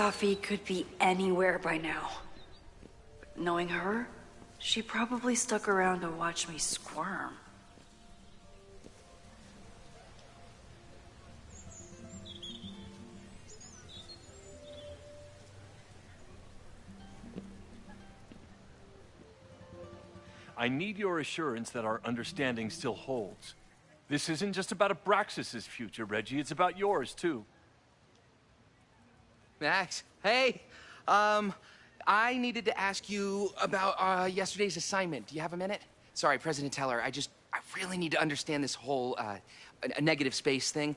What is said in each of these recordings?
Safi could be anywhere by now. Knowing her, she probably stuck around to watch me squirm. I need your assurance that our understanding still holds. This isn't just about Abraxas's future, Reggie. It's about yours, too. Max, hey! I needed to ask you about yesterday's assignment. Do you have a minute? Sorry, President Teller, I really need to understand this whole, a negative space thing.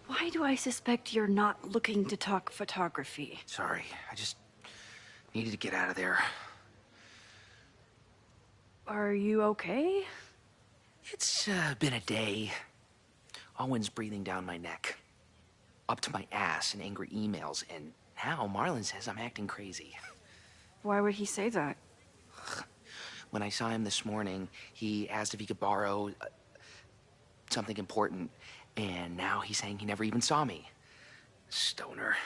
Why do I suspect you're not looking to talk photography? Sorry, I just needed to get out of there. Are you okay? It's been a day. Owen's breathing down my neck, up to my ass in angry emails, and now Marlon says I'm acting crazy. Why would he say that? When I saw him this morning, he asked if he could borrow something important, and now he's saying he never even saw me. Stoner.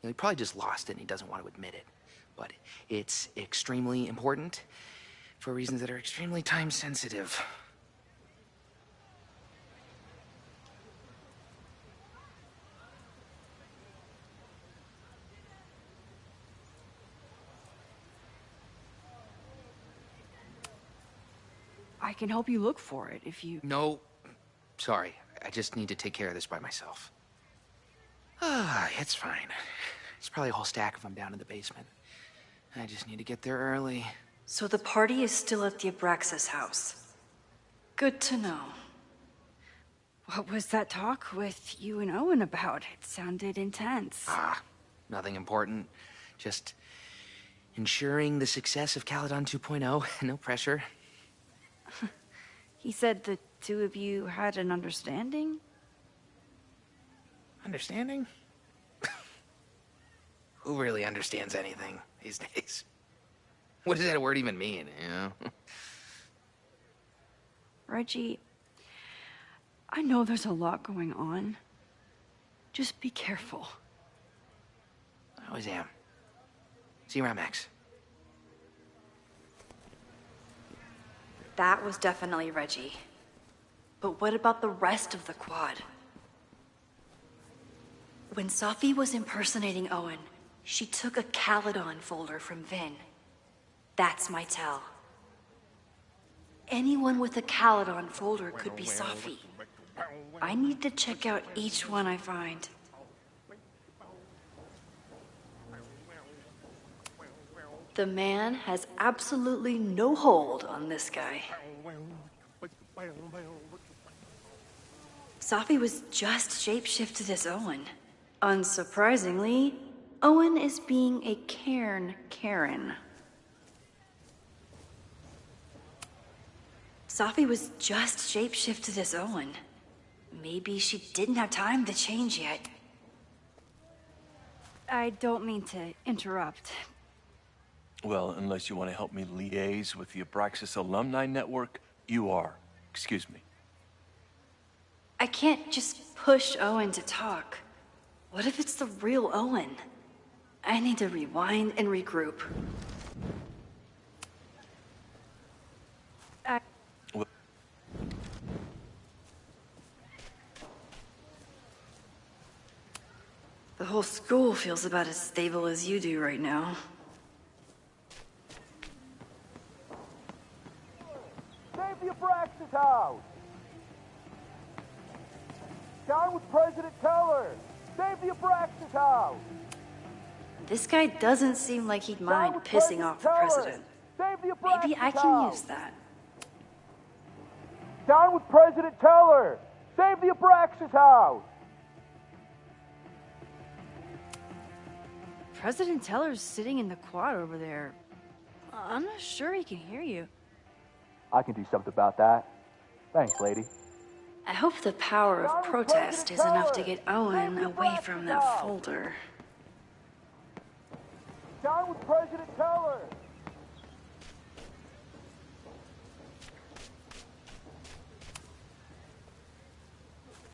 He probably just lost it and he doesn't want to admit it. But it's extremely important for reasons that are extremely time sensitive. I can help you look for it if you... No, sorry. I just need to take care of this by myself. It's fine. It's probably a whole stack if I'm down in the basement. I just need to get there early. So the party is still at the Abraxas house. Good to know. What was that talk with you and Owen about? It sounded intense. Nothing important. Just ensuring the success of Caledon 2.0. No pressure. He said the two of you had an understanding? Understanding? Who really understands anything these days? What does that word even mean, you know? Reggie, I know there's a lot going on. Just be careful. I always am. See you around, Max. That was definitely Reggie. But what about the rest of the quad? When Safi was impersonating Owen, she took a Caledon folder from Vinh. That's my tell. Anyone with a Caledon folder could be Safi. I need to check out each one I find. The man has absolutely no hold on this guy. Safi was just shapeshifted as Owen. Unsurprisingly, Owen is being a Karen. Safi was just shapeshifted as Owen. Maybe she didn't have time to change yet. I don't mean to interrupt. Well, unless you want to help me liaise with the Abraxas Alumni Network, you are. Excuse me. I can't just push Owen to talk. What if it's the real Owen? I need to rewind and regroup. The whole school feels about as stable as you do right now. Save the Abraxas house! Down with President Teller! Save the Abraxas house! This guy doesn't seem like he'd mind pissing off the president. Maybe I can use that. Down with President Teller! Save the Abraxas house! President Teller's sitting in the quad over there. I'm not sure he can hear you. I can do something about that. Thanks, lady. I hope the power of protest is enough to get Owen away from that folder. Down with President Teller!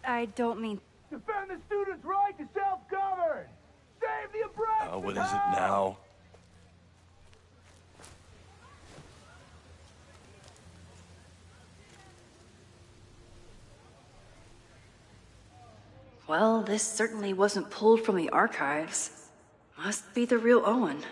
I don't mean... Defend the students' right to self-govern! Save the Abraxas What is it House! now? Well, this certainly wasn't pulled from the archives. Must be the real Owen.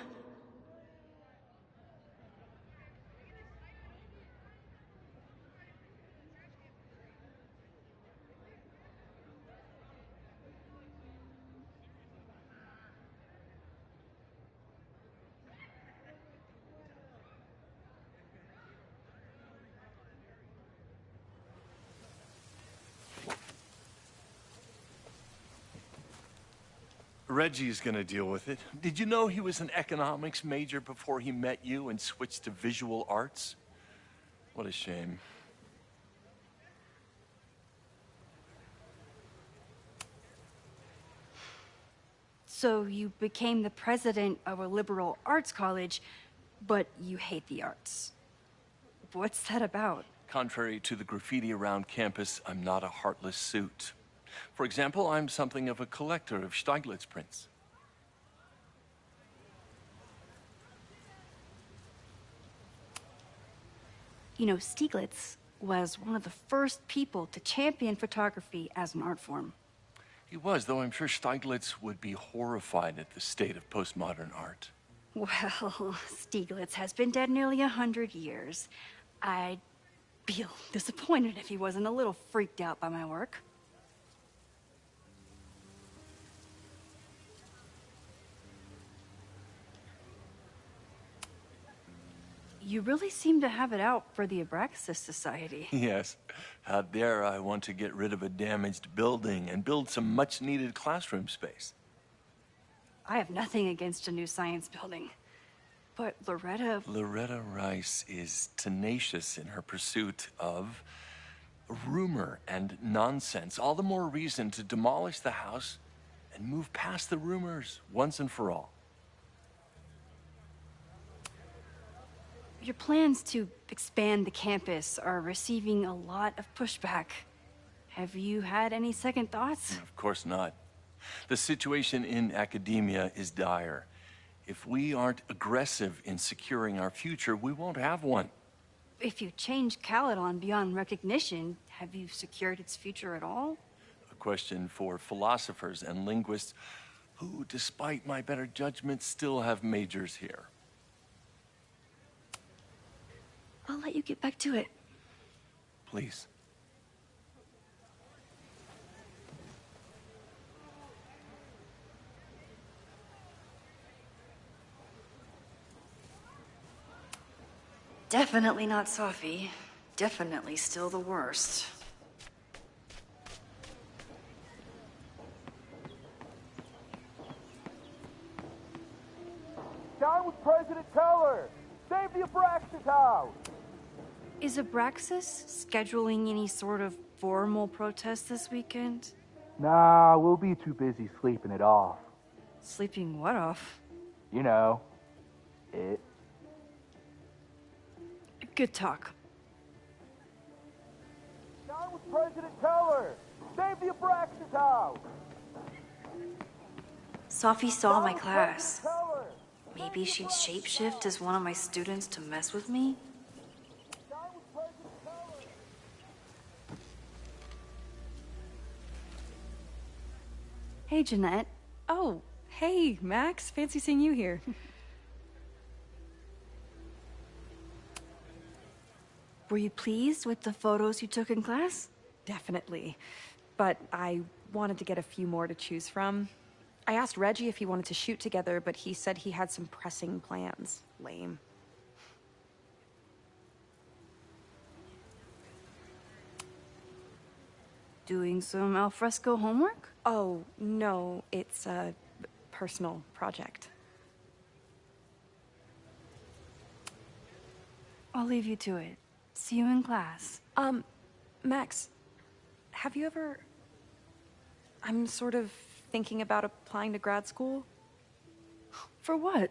Reggie's gonna deal with it. Did you know he was an economics major before he met you and switched to visual arts? What a shame. So you became the president of a liberal arts college, but you hate the arts. What's that about? Contrary to the graffiti around campus, I'm not a heartless suit. For example, I'm something of a collector of Stieglitz prints. You know, Stieglitz was one of the first people to champion photography as an art form. He was, though I'm sure Stieglitz would be horrified at the state of postmodern art. Well, Stieglitz has been dead nearly 100 years. I'd feel disappointed if he wasn't a little freaked out by my work. You really seem to have it out for the Abraxas Society. Yes. Out there, I want to get rid of a damaged building and build some much-needed classroom space. I have nothing against a new science building. But Loretta Rice is tenacious in her pursuit of rumor and nonsense. All the more reason to demolish the house and move past the rumors once and for all. Your plans to expand the campus are receiving a lot of pushback. Have you had any second thoughts? Of course not. The situation in academia is dire. If we aren't aggressive in securing our future, we won't have one. If you change Caledon beyond recognition, have you secured its future at all? A question for philosophers and linguists who, despite my better judgment, still have majors here. I'll let you get back to it. Please. Definitely not Safi. Definitely still the worst. Down with President Keller! Save the Abraxas House! Is Abraxas scheduling any sort of formal protest this weekend? Nah, we'll be too busy sleeping it off. Sleeping what off? You know, it. Good talk. Down with President Keller! Save the Abraxas House! Safi saw Down my with class. President Keller! Maybe she'd shapeshift as one of my students to mess with me? Down with President Keller! Hey, Jeanette. Oh, hey, Max. Fancy seeing you here. Were you pleased with the photos you took in class? Definitely. But I wanted to get a few more to choose from. I asked Reggie if he wanted to shoot together, but he said he had some pressing plans. Lame. Doing some alfresco homework? Oh, no, it's a personal project. I'll leave you to it. See you in class. Max, have you ever... I'm sort of thinking about applying to grad school. For what?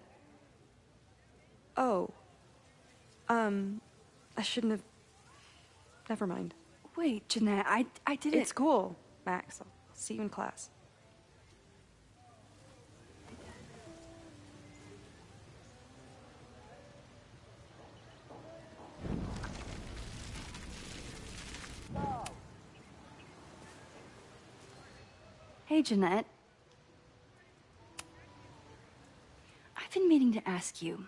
Oh. I shouldn't have... Never mind. Wait, Jeanette, I didn't... It's cool, Max. I'll see you in class. Hey, Jeanette. I've been meaning to ask you,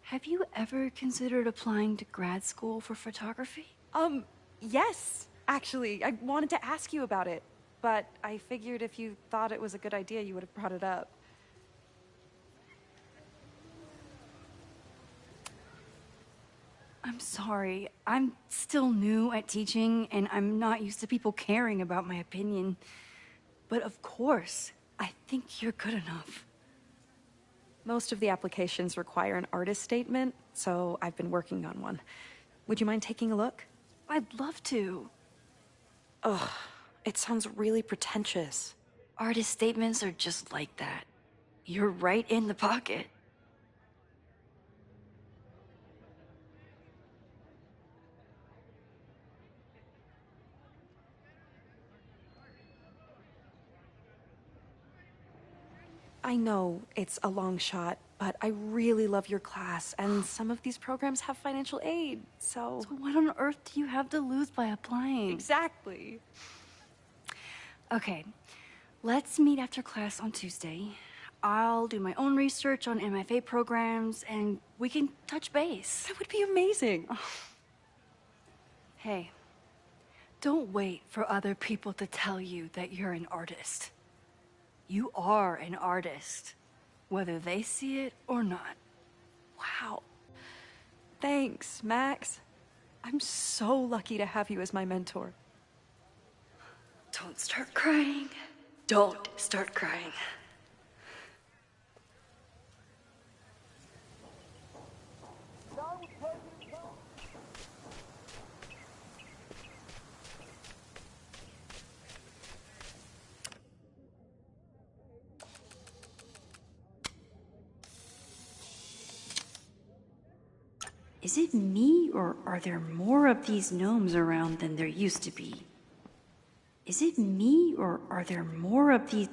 have you ever considered applying to grad school for photography? Yes, actually. I wanted to ask you about it, but I figured if you thought it was a good idea, you would have brought it up. I'm sorry. I'm still new at teaching, and I'm not used to people caring about my opinion. But of course, I think you're good enough. Most of the applications require an artist statement, so I've been working on one. Would you mind taking a look? I'd love to. Ugh, it sounds really pretentious. Artist statements are just like that. You're right in the pocket. I know it's a long shot, but I really love your class, and some of these programs have financial aid, so... So what on earth do you have to lose by applying? Exactly. Okay, let's meet after class on Tuesday. I'll do my own research on MFA programs, and we can touch base. That would be amazing. Hey, don't wait for other people to tell you that you're an artist. You are an artist, whether they see it or not. Wow. Thanks, Max. I'm so lucky to have you as my mentor. Don't start crying. Don't start crying. Is it me, or are there more of these gnomes around than there used to be? Is it me, or are there more of these...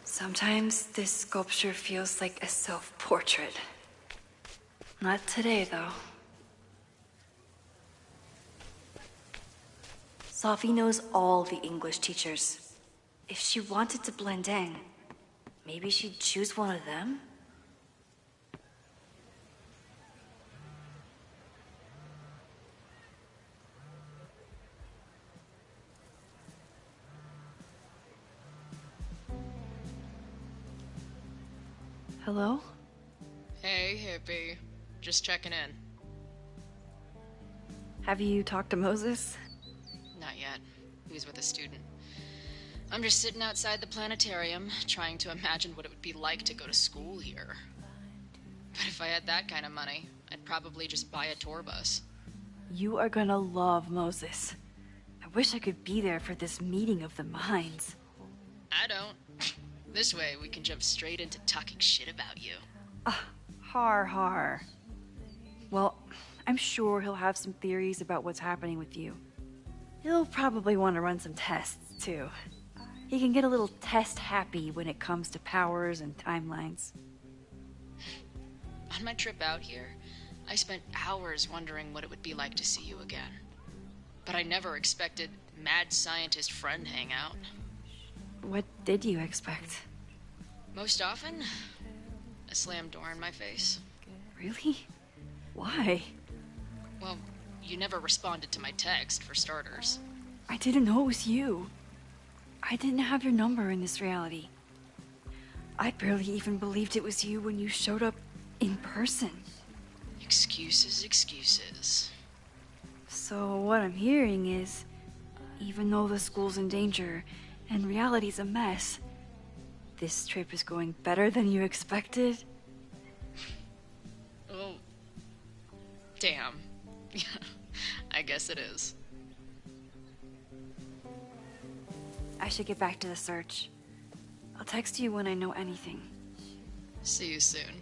Sometimes this sculpture feels like a self-portrait. Not today, though. Safi knows all the English teachers. If she wanted to blend in, maybe she'd choose one of them? Hello? Hey, hippie. Just checking in. Have you talked to Moses? Not yet. He was with a student. I'm just sitting outside the planetarium, trying to imagine what it would be like to go to school here. But if I had that kind of money, I'd probably just buy a tour bus. You are gonna love Moses. I wish I could be there for this meeting of the minds. I don't. This way, we can jump straight into talking shit about you. Har. Well, I'm sure he'll have some theories about what's happening with you. He'll probably want to run some tests, too. He can get a little test-happy when it comes to powers and timelines. On my trip out here, I spent hours wondering what it would be like to see you again. But I never expected mad scientist friend hangout. What did you expect? Most often, a slammed door in my face. Really? Why? Well, you never responded to my text, for starters. I didn't know it was you. I didn't have your number in this reality. I barely even believed it was you when you showed up in person. You Excuses, excuses. So what I'm hearing is, even though the school's in danger and reality's a mess, this trip is going better than you expected? Oh. Damn. Yeah, I guess it is. I should get back to the search. I'll text you when I know anything. See you soon.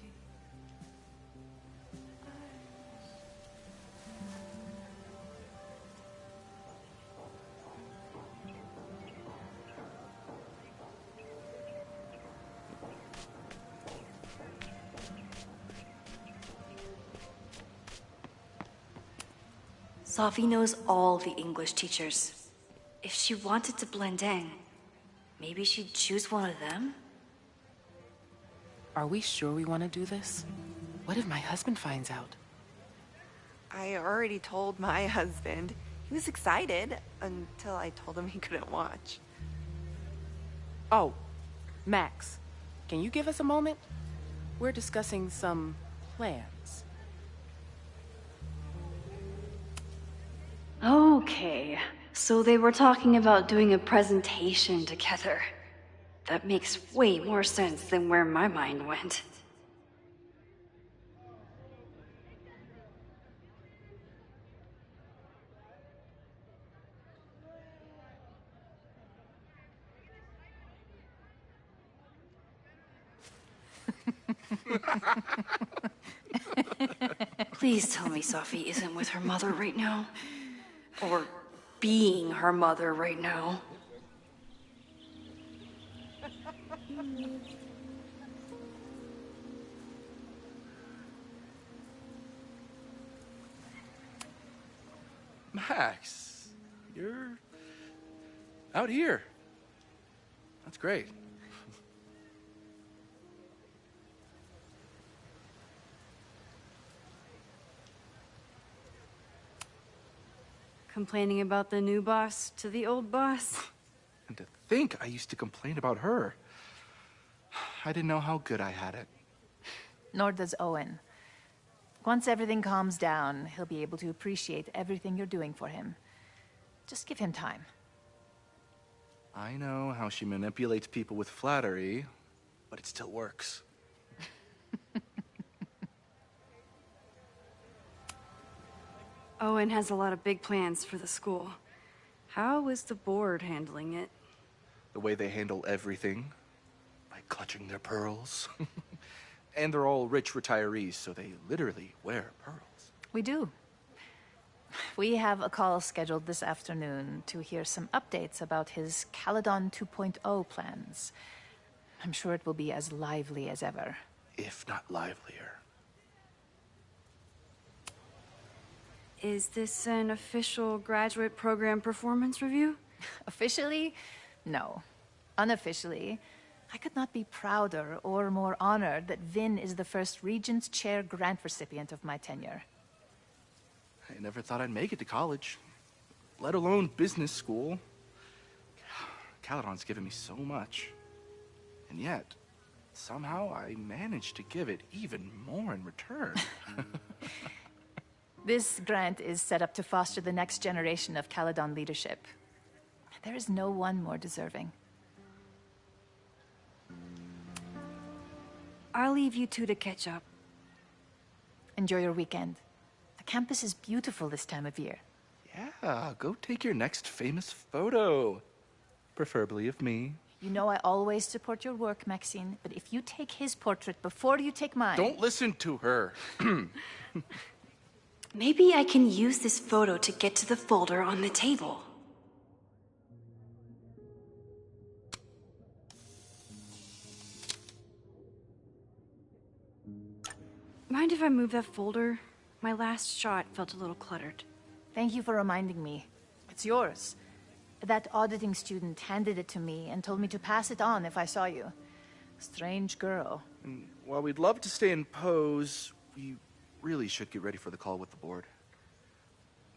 Safi knows all the English teachers. If she wanted to blend in, maybe she'd choose one of them? Are we sure we want to do this? What if my husband finds out? I already told my husband. He was excited until I told him he couldn't watch. Oh, Max, can you give us a moment? We're discussing some plans. Okay, so they were talking about doing a presentation together. That makes way more sense than where my mind went. Please tell me Safi isn't with her mother right now. Or being her mother right now. Max, you're out here. That's great. Complaining about the new boss to the old boss? And to think I used to complain about her. I didn't know how good I had it. Nor does Owen. Once everything calms down, he'll be able to appreciate everything you're doing for him. Just give him time. I know how she manipulates people with flattery, but it still works. Owen has a lot of big plans for the school. How is the board handling it? The way they handle everything, by clutching their pearls. And they're all rich retirees, so they literally wear pearls. We do. We have a call scheduled this afternoon to hear some updates about his Caledon 2.0 plans. I'm sure it will be as lively as ever. If not livelier. Is this an official graduate program performance review? Officially, no. Unofficially, I could not be prouder or more honored that Vinh is the first Regents Chair grant recipient of my tenure. I never thought I'd make it to college, let alone business school. Caledon's given me so much. And yet, somehow I managed to give it even more in return. This grant is set up to foster the next generation of Caledon leadership. There is no one more deserving. I'll leave you two to catch up. Enjoy your weekend. The campus is beautiful this time of year. Yeah, go take your next famous photo. Preferably of me. You know I always support your work, Maxine, but if you take his portrait before you take mine... Don't listen to her. Maybe I can use this photo to get to the folder on the table. Mind if I move that folder? My last shot felt a little cluttered. Thank you for reminding me. It's yours. That auditing student handed it to me and told me to pass it on if I saw you. Strange girl. And while we'd love to stay in pose, we really should get ready for the call with the board.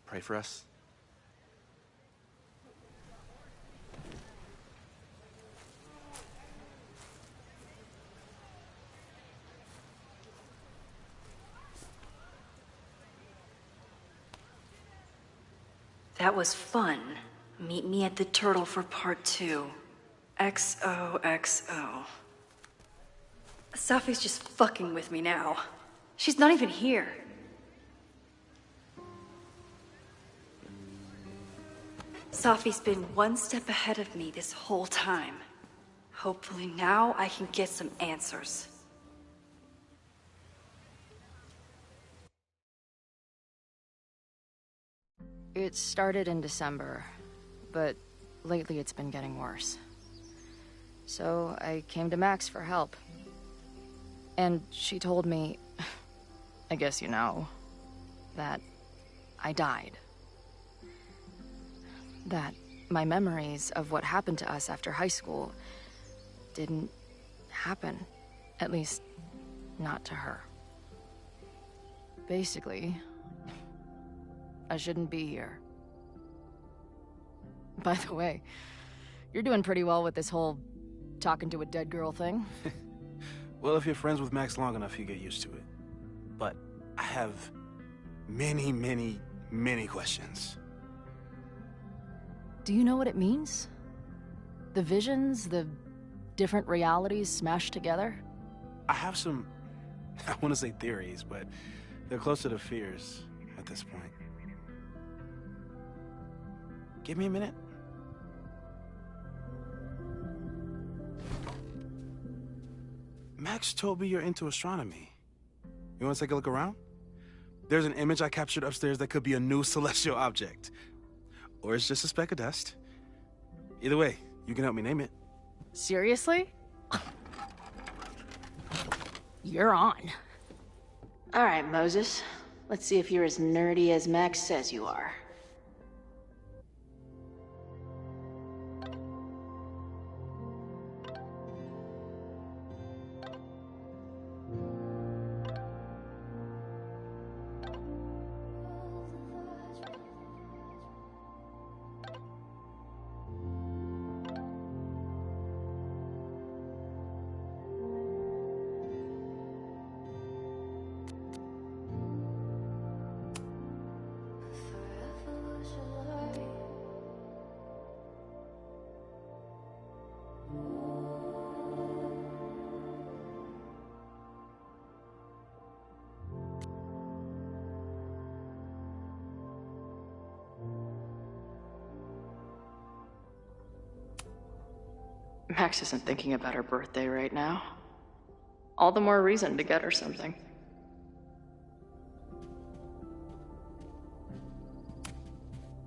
Pray for us. That was fun. Meet me at the Turtle for part 2. XOXO. Safi's just fucking with me now. She's not even here. Safi's been one step ahead of me this whole time. Hopefully now I can get some answers. It started in December, but lately it's been getting worse. So I came to Max for help. And she told me, I guess you know, that I died. That my memories of what happened to us after high school didn't happen. At least, not to her. Basically, I shouldn't be here. By the way, you're doing pretty well with this whole talking to a dead girl thing. Well, if you're friends with Max long enough, you get used to it. But I have many, many, many questions. Do you know what it means? The visions, the different realities smashed together? I have some, I want to say theories, but they're closer to fears at this point. Give me a minute. Max told me you're into astronomy. You want to take a look around? There's an image I captured upstairs that could be a new celestial object. Or it's just a speck of dust. Either way, you can help me name it. Seriously? You're on. All right, Moses. Let's see if you're as nerdy as Max says you are. Max isn't thinking about her birthday right now. All the more reason to get her something.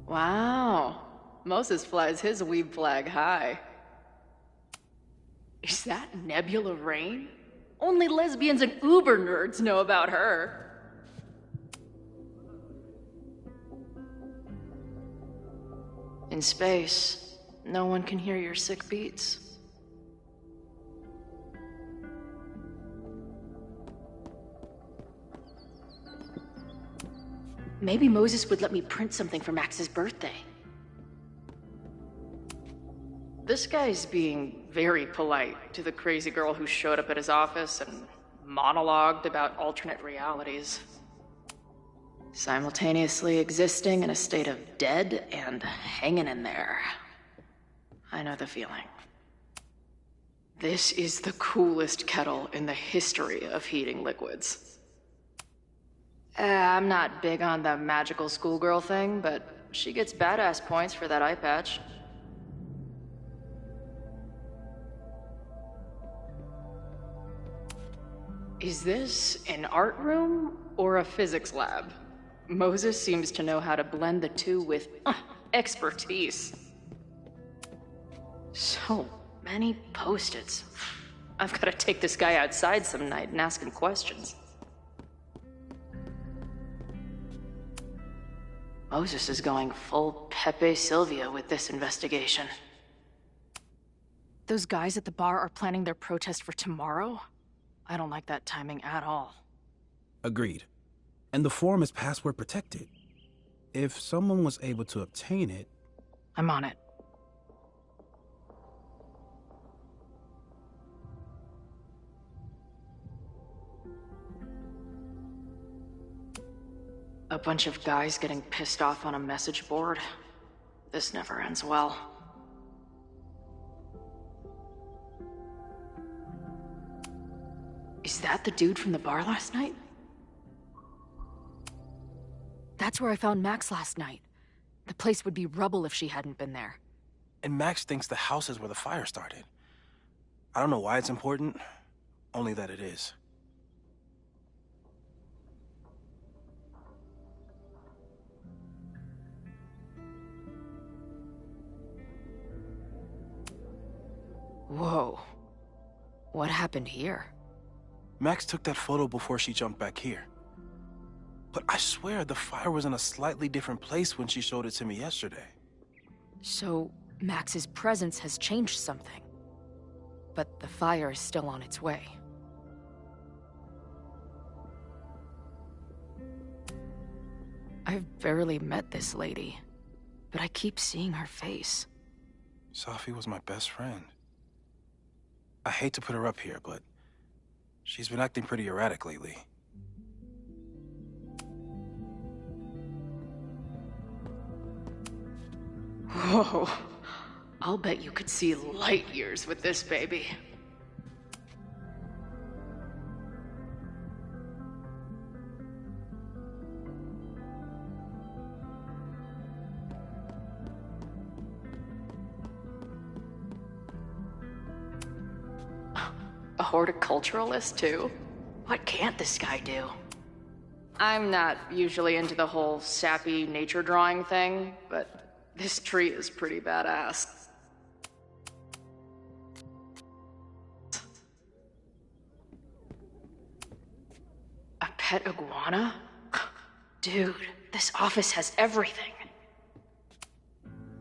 Wow. Moses flies his weeb flag high. Is that Nebula Rain? Only lesbians and uber nerds know about her. In space, no one can hear your sick beats. Maybe Moses would let me print something for Max's birthday. This guy's being very polite to the crazy girl who showed up at his office and monologued about alternate realities. Simultaneously existing in a state of dead and hanging in there. I know the feeling. This is the coolest kettle in the history of heating liquids. I'm not big on the magical schoolgirl thing, but she gets badass points for that eye patch. Is this an art room or a physics lab? Moses seems to know how to blend the two with expertise. So many post-its. I've got to take this guy outside some night and ask him questions. Moses is going full Pepe Silvia with this investigation. Those guys at the bar are planning their protest for tomorrow? I don't like that timing at all. Agreed. And the forum is password protected. If someone was able to obtain it... I'm on it. A bunch of guys getting pissed off on a message board. This never ends well. Is that the dude from the bar last night? That's where I found Max last night. The place would be rubble if she hadn't been there. And Max thinks the house is where the fire started. I don't know why it's important, only that it is. Whoa. What happened here? Max took that photo before she jumped back here. But I swear the fire was in a slightly different place when she showed it to me yesterday. So, Max's presence has changed something. But the fire is still on its way. I've barely met this lady, but I keep seeing her face. Safi was my best friend. I hate to put her up here, but she's been acting pretty erratic lately. Whoa. I'll bet you could see light years with this baby. A horticulturalist, too? What can't this guy do? I'm not usually into the whole sappy nature drawing thing, but this tree is pretty badass. A pet iguana? Dude, this office has everything.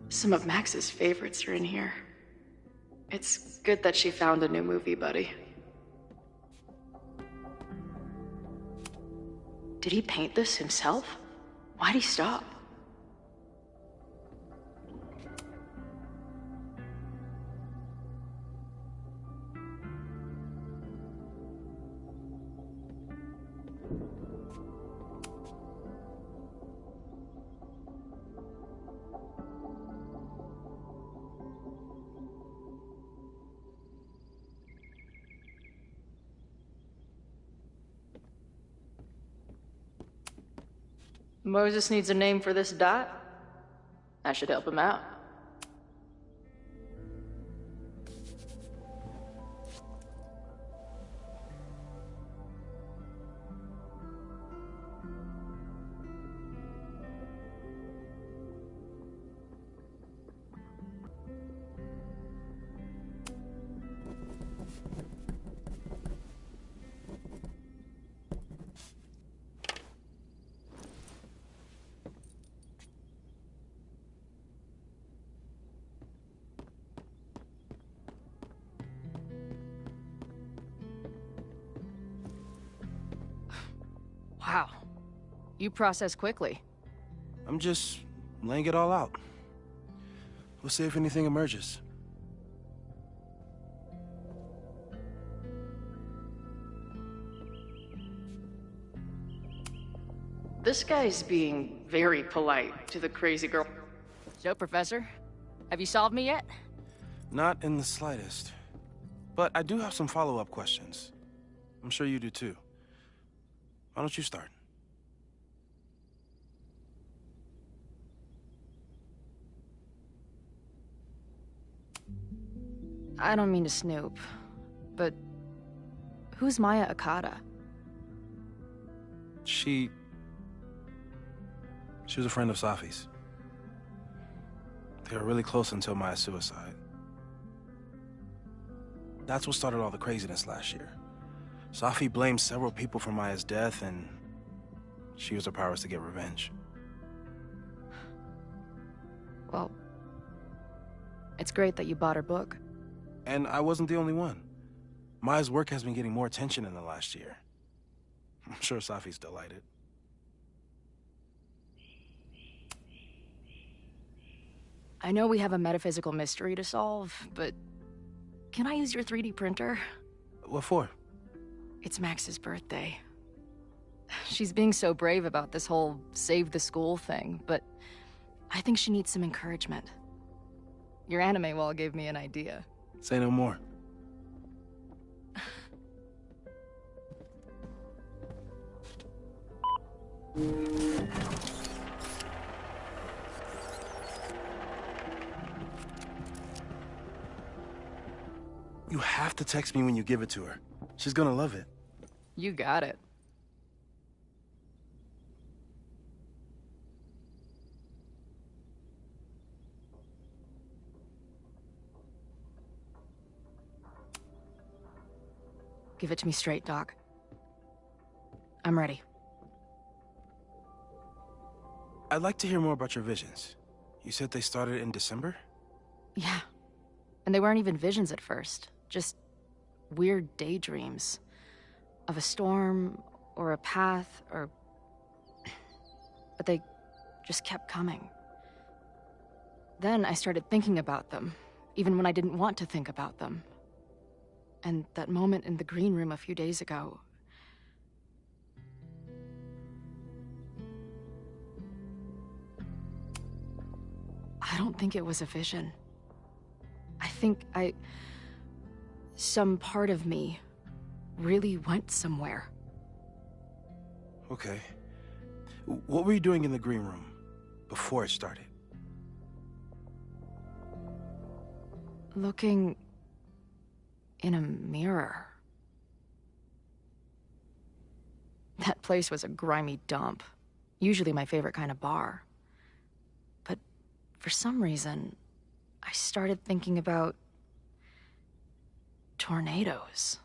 Some of Max's favorites are in here. It's good that she found a new movie buddy. Did he paint this himself? Why'd he stop? Moses needs a name for this dot. I should help him out. Wow. You process quickly. I'm just laying it all out. We'll see if anything emerges. This guy's being very polite to the crazy girl. So, Professor, have you solved me yet? Not in the slightest. But I do have some follow-up questions. I'm sure you do too. Why don't you start? I don't mean to snoop, but who's Maya Akata? She was a friend of Safi's. They were really close until Maya's suicide. That's what started all the craziness last year. Safi blamed several people for Maya's death, and she used her powers to get revenge. Well, it's great that you bought her book. And I wasn't the only one. Maya's work has been getting more attention in the last year. I'm sure Safi's delighted. I know we have a metaphysical mystery to solve, but can I use your 3D printer? What for? It's Max's birthday. She's being so brave about this whole save the school thing, but I think she needs some encouragement. Your anime wall gave me an idea. Say no more. You have to text me when you give it to her. She's gonna love it. You got it. Give it to me straight, Doc. I'm ready. I'd like to hear more about your visions. You said they started in December? Yeah. And they weren't even visions at first. Just weird daydreams. Of a storm, or a path, or... But they just kept coming. Then I started thinking about them, even when I didn't want to think about them. And that moment in the green room a few days ago... I don't think it was a vision. I think some part of me really went somewhere. Okay. What were you doing in the green room before it started? Looking in a mirror. That place was a grimy dump. Usually my favorite kind of bar. But for some reason, I started thinking about tornadoes.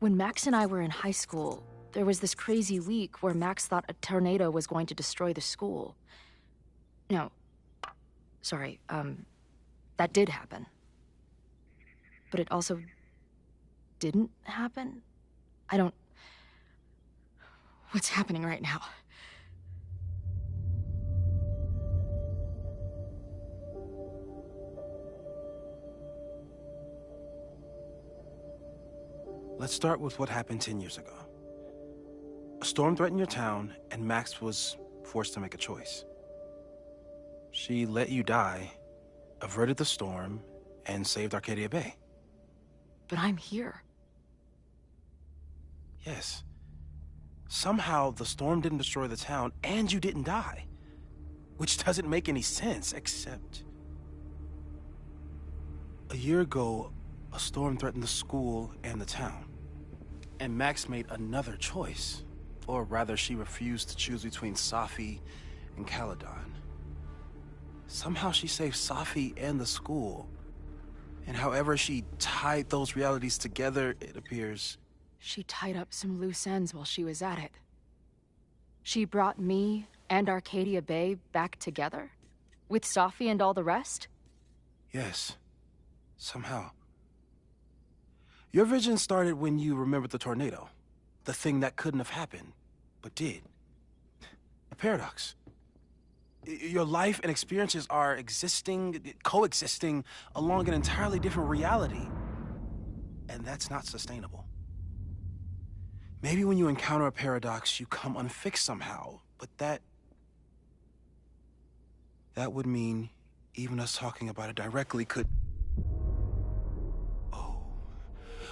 When Max and I were in high school, there was this crazy week where Max thought a tornado was going to destroy the school. No, sorry, that did happen. But it also didn't happen? What's happening right now? Let's start with what happened 10 years ago. A storm threatened your town, and Max was forced to make a choice. She let you die, averted the storm, and saved Arcadia Bay. But I'm here. Yes. Somehow, the storm didn't destroy the town, and you didn't die. Which doesn't make any sense, except... A year ago, a storm threatened the school and the town. And Max made another choice. Or rather, she refused to choose between Safi and Caledon. Somehow she saved Safi and the school. And however she tied those realities together, it appears... She tied up some loose ends while she was at it. She brought me and Arcadia Bay back together? With Safi and all the rest? Yes. Somehow. Your vision started when you remembered the tornado. The thing that couldn't have happened, but did. A paradox. Your life and experiences are coexisting along an entirely different reality. And that's not sustainable. Maybe when you encounter a paradox, you come unfixed somehow, but that would mean even us talking about it directly could...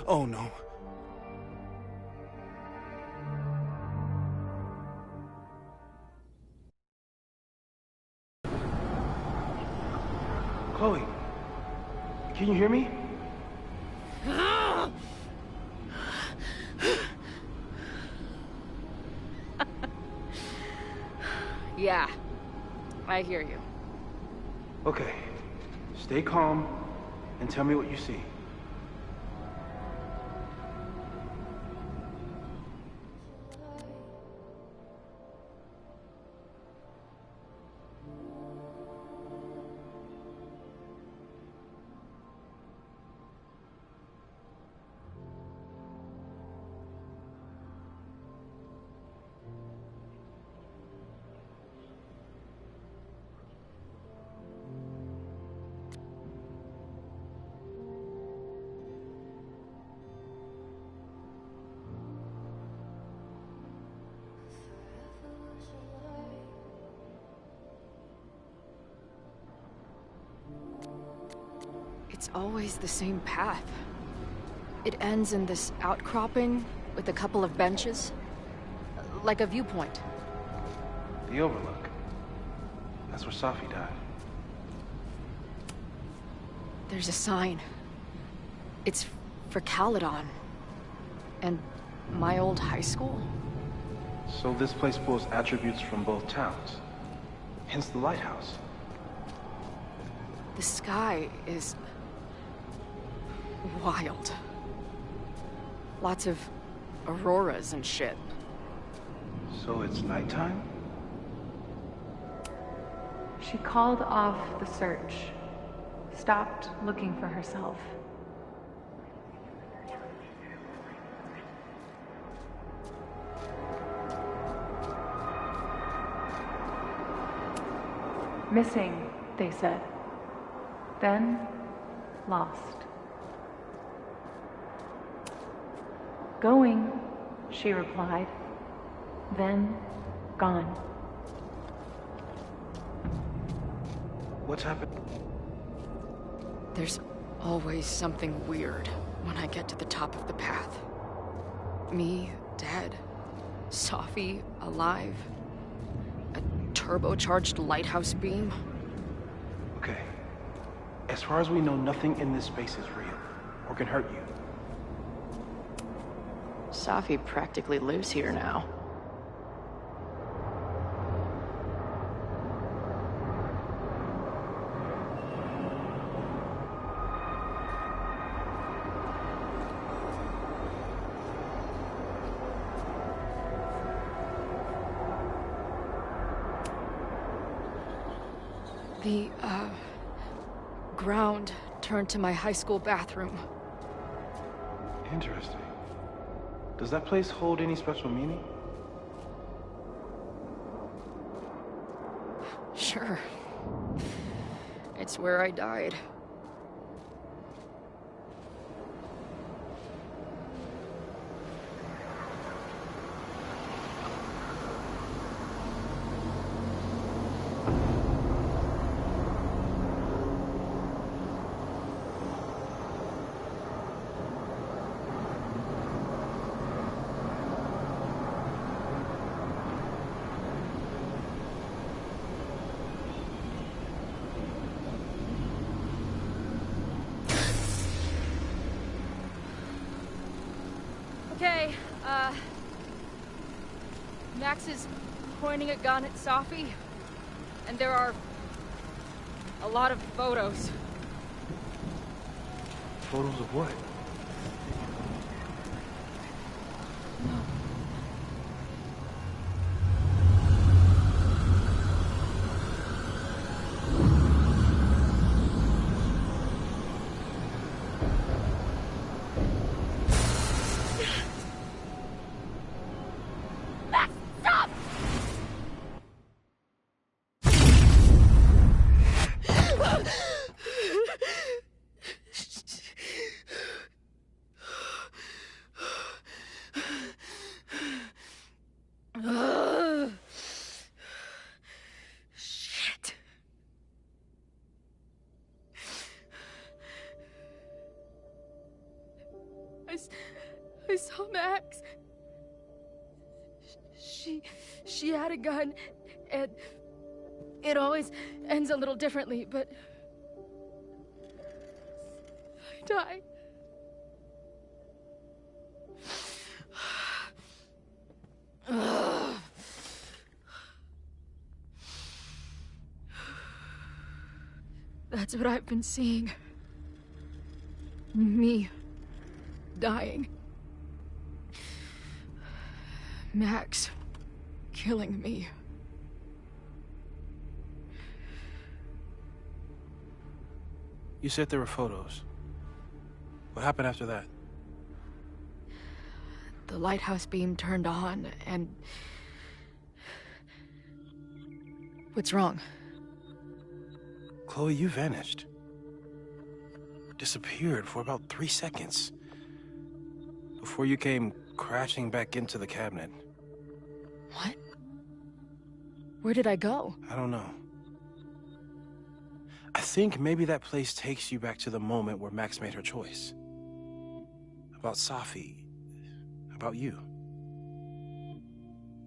Oh no. Chloe, can you hear me? Yeah, I hear you. Okay, stay calm and tell me what you see. It's always the same path. It ends in this outcropping with a couple of benches. Like a viewpoint. The Overlook. That's where Safi died. There's a sign. It's for Caledon. And my old high school. So this place pulls attributes from both towns. Hence the lighthouse. The sky is... wild. Lots of auroras and shit. So it's nighttime? She called off the search, stopped looking for herself. Missing, they said. Then, lost. Going, she replied. Then, gone. What's happened? There's always something weird when I get to the top of the path. Me, dead. Safi, alive. A turbocharged lighthouse beam. Okay. As far as we know, nothing in this space is real, or can hurt you. Safi practically lives here now. The, ground turned to my high school bathroom. Interesting. Does that place hold any special meaning? Sure. It's where I died. Okay, Max is pointing a gun at Safi, and there are a lot of photos. Photos of what? Shit. I saw Max. She had a gun, and it always ends a little differently, but I died. That's what I've been seeing. Me dying. Max killing me. You said there were photos. What happened after that? The lighthouse beam turned on, and... What's wrong? Chloe, you vanished. Disappeared for about 3 seconds. Before you came crashing back into the cabinet. What? Where did I go? I don't know. I think maybe that place takes you back to the moment where Max made her choice. About Safi. About you.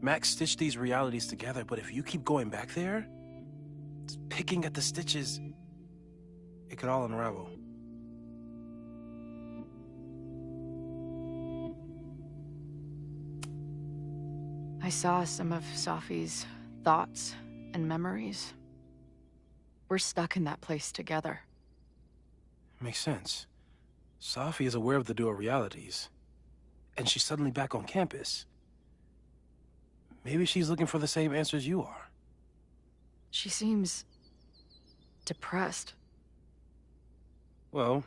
Max stitched these realities together, but if you keep going back there, picking at the stitches, it could all unravel. I saw some of Safi's thoughts and memories. We're stuck in that place together. Makes sense. Safi is aware of the dual realities, and she's suddenly back on campus. Maybe she's looking for the same answers you are. She seems depressed. Well,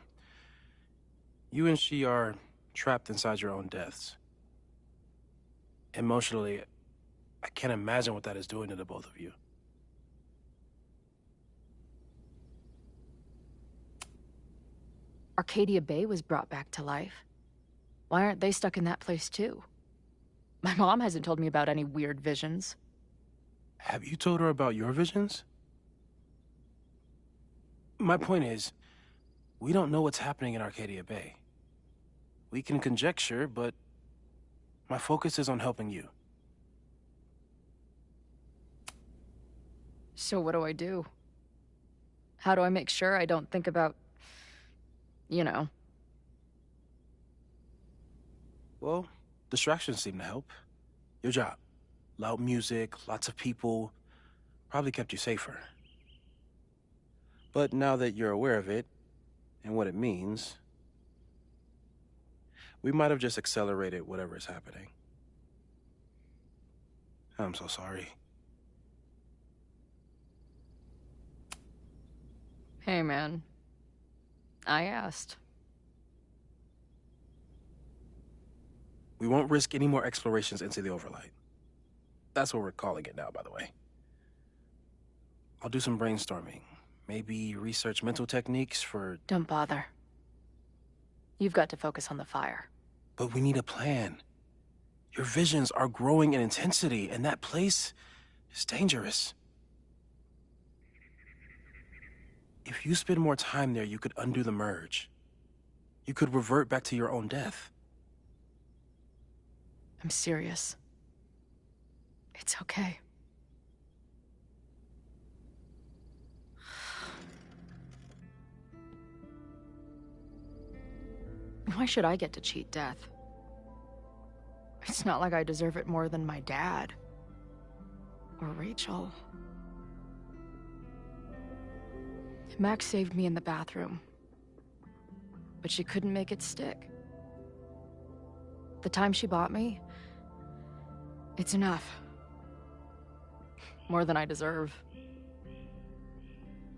you and she are trapped inside your own deaths. Emotionally, I can't imagine what that is doing to the both of you. Arcadia Bay was brought back to life. Why aren't they stuck in that place too? My mom hasn't told me about any weird visions. Have you told her about your visions? My point is, we don't know what's happening in Arcadia Bay. We can conjecture, but my focus is on helping you. So what do I do? How do I make sure I don't think about, you know? Well, distractions seem to help. Your job. Loud music, lots of people, probably kept you safer. But now that you're aware of it, and what it means, we might have just accelerated whatever is happening. I'm so sorry. Hey, man. I asked. We won't risk any more explorations into the Overlight. That's what we're calling it now, by the way. I'll do some brainstorming. Maybe research mental techniques for... Don't bother. You've got to focus on the fire. But we need a plan. Your visions are growing in intensity, and that place is dangerous. If you spend more time there, you could undo the merge. You could revert back to your own death. I'm serious. It's okay. Why should I get to cheat death? It's not like I deserve it more than my dad. Or Rachel. Max saved me in the bathroom. But she couldn't make it stick. The time she bought me, it's enough. More than I deserve.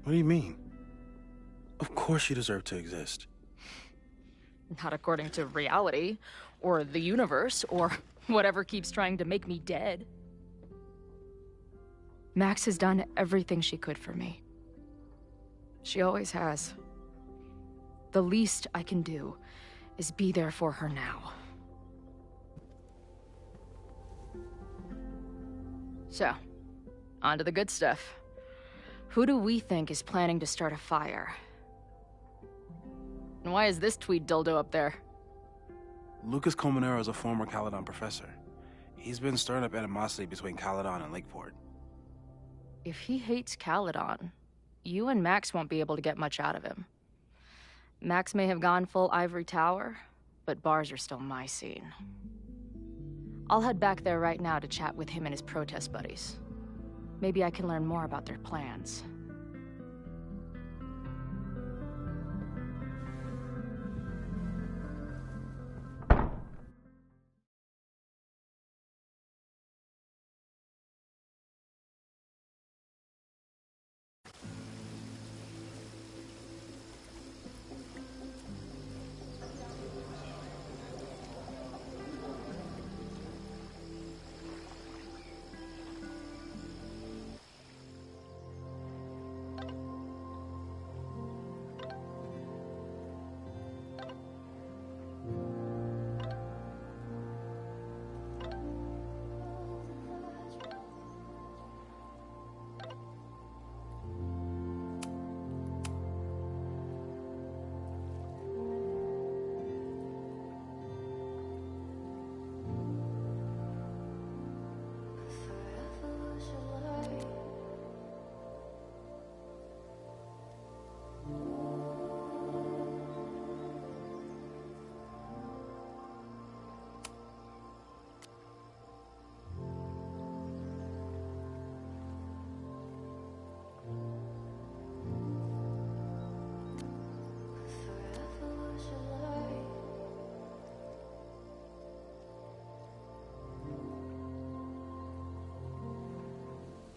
What do you mean? Of course you deserve to exist. Not according to reality, or the universe, or whatever keeps trying to make me dead. Max has done everything she could for me. She always has. The least I can do is be there for her now. So, on to the good stuff. Who do we think is planning to start a fire? And why is this tweed dildo up there? Lucas Colmenero is a former Caledon professor. He's been stirring up animosity between Caledon and Lakeport. If he hates Caledon, you and Max won't be able to get much out of him. Max may have gone full ivory tower, but bars are still my scene. I'll head back there right now to chat with him and his protest buddies. Maybe I can learn more about their plans.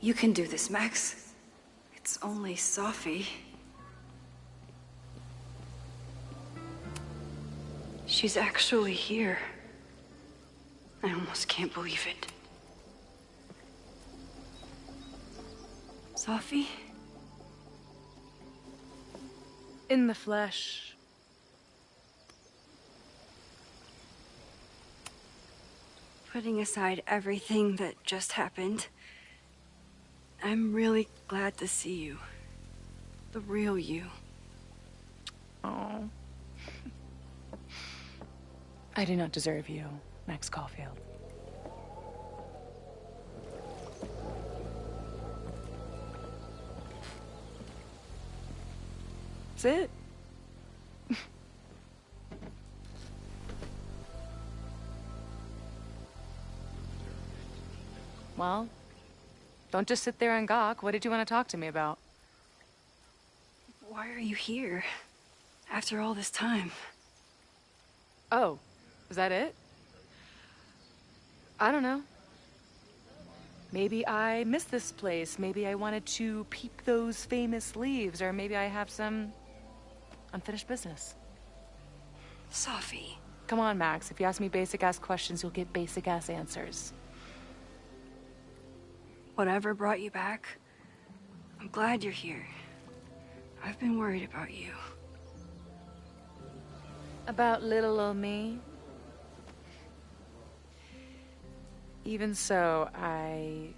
You can do this, Max. It's only Safi. She's actually here. I almost can't believe it. Safi? In the flesh. Putting aside everything that just happened, I'm really glad to see you. The real you. Oh. I do not deserve you, Max Caulfield. That's it. Well, don't just sit there and gawk. What did you want to talk to me about? Why are you here? After all this time? Oh, is that it? I don't know. Maybe I miss this place. Maybe I wanted to peep those famous leaves, or maybe I have some unfinished business. Safi. Come on, Max. If you ask me basic-ass questions, you'll get basic-ass answers. Whatever brought you back, I'm glad you're here. I've been worried about you. About little old me? Even so, I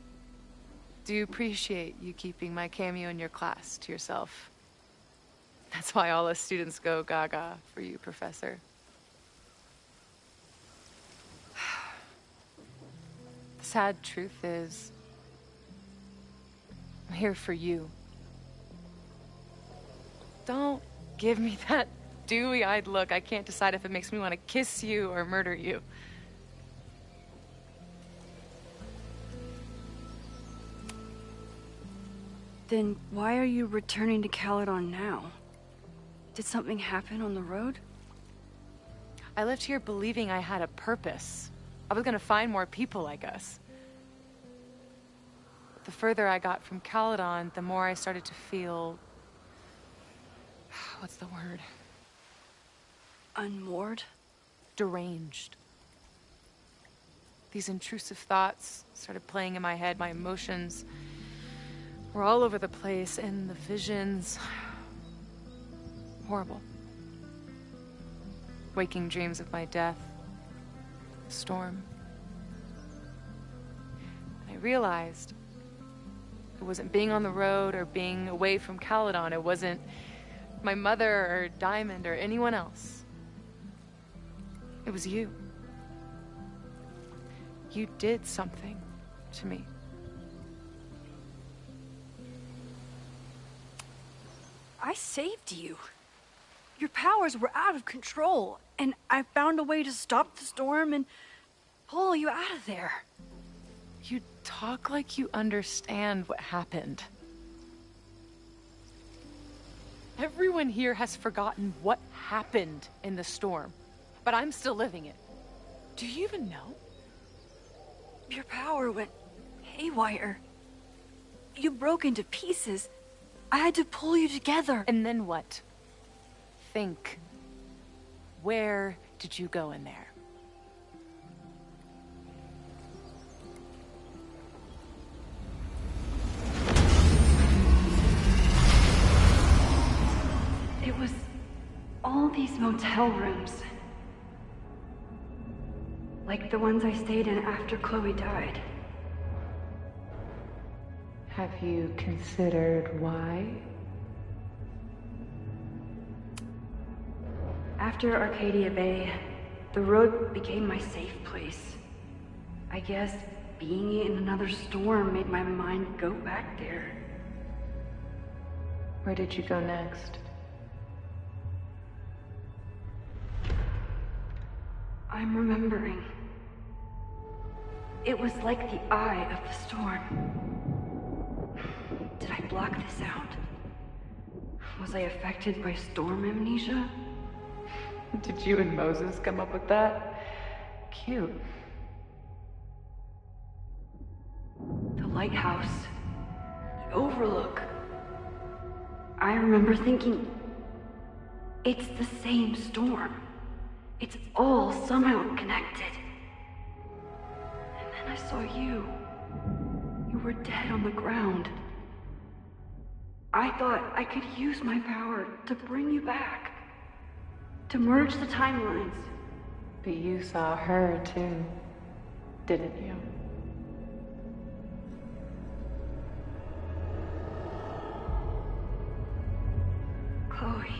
do appreciate you keeping my cameo in your class to yourself. That's why all us students go gaga for you, Professor. The sad truth is, I'm here for you. Don't give me that dewy-eyed look. I can't decide if it makes me want to kiss you or murder you. Then why are you returning to Caledon now? Did something happen on the road? I left here believing I had a purpose. I was gonna find more people like us. The further I got from Caledon, the more I started to feel... what's the word? Unmoored? Deranged. These intrusive thoughts started playing in my head. My emotions were all over the place, and the visions... horrible. Waking dreams of my death. Storm. I realized it wasn't being on the road or being away from Caledon. It wasn't my mother or Diamond or anyone else. It was you. You did something to me. I saved you. Your powers were out of control, and I found a way to stop the storm and pull you out of there. You talk like you understand what happened. Everyone here has forgotten what happened in the storm, but I'm still living it. Do you even know? Your power went haywire. You broke into pieces. I had to pull you together. And then what? Think. Where did you go in there? It was all these motel rooms. Like the ones I stayed in after Chloe died. Have you considered why? After Arcadia Bay, the road became my safe place. I guess being in another storm made my mind go back there. Where did you go next? I'm remembering. It was like the eye of the storm. Did I block this out? Was I affected by storm amnesia? Did you and Moses come up with that? Cute. The lighthouse. overlook. I remember thinking, it's the same storm. It's all somehow connected. And then I saw you. You were dead on the ground. I thought I could use my power to bring you back. To merge the timelines. But you saw her too, didn't you? Chloe.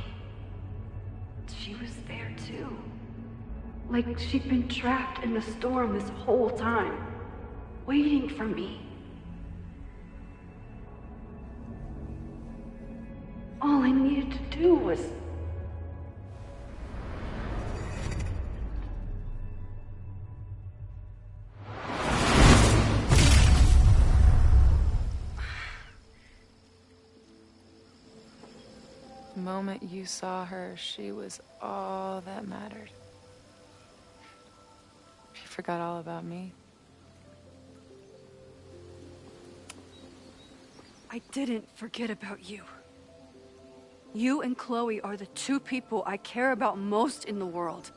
She was there too. Like she'd been trapped in the storm this whole time, waiting for me. All I needed to do was... The moment you saw her, she was all that mattered. She forgot all about me. I didn't forget about you. You and Chloe are the two people I care about most in the world.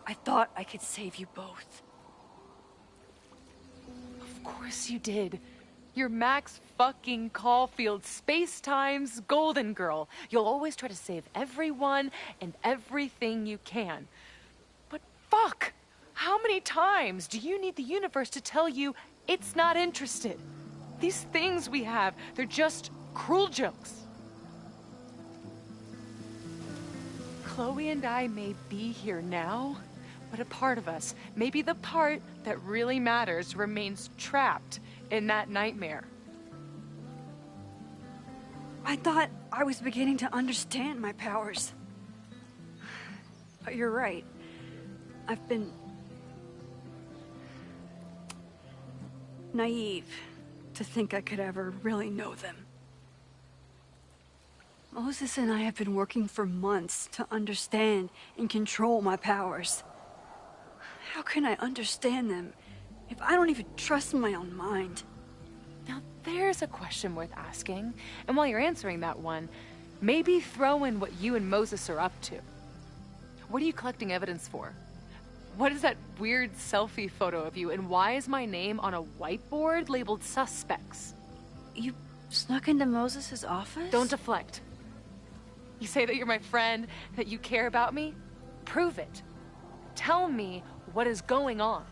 I thought I could save you both. Of course you did. You're Max fucking Caulfield, Space-Time's golden girl. You'll always try to save everyone and everything you can. But fuck! How many times do you need the universe to tell you it's not interested? These things we have, they're just cruel jokes. Chloe and I may be here now, but a part of us, maybe the part that really matters, remains trapped in that nightmare. I thought I was beginning to understand my powers. But you're right. I've been... naive to think I could ever really know them. Moses and I have been working for months to understand and control my powers. How can I understand them if I don't even trust my own mind? Now there's a question worth asking, and while you're answering that one, maybe throw in what you and Moses are up to. What are you collecting evidence for? What is that weird selfie photo of you, and why is my name on a whiteboard labeled suspects? You snuck into Moses' office? Don't deflect. You say that you're my friend, that you care about me? Prove it. Tell me what is going on.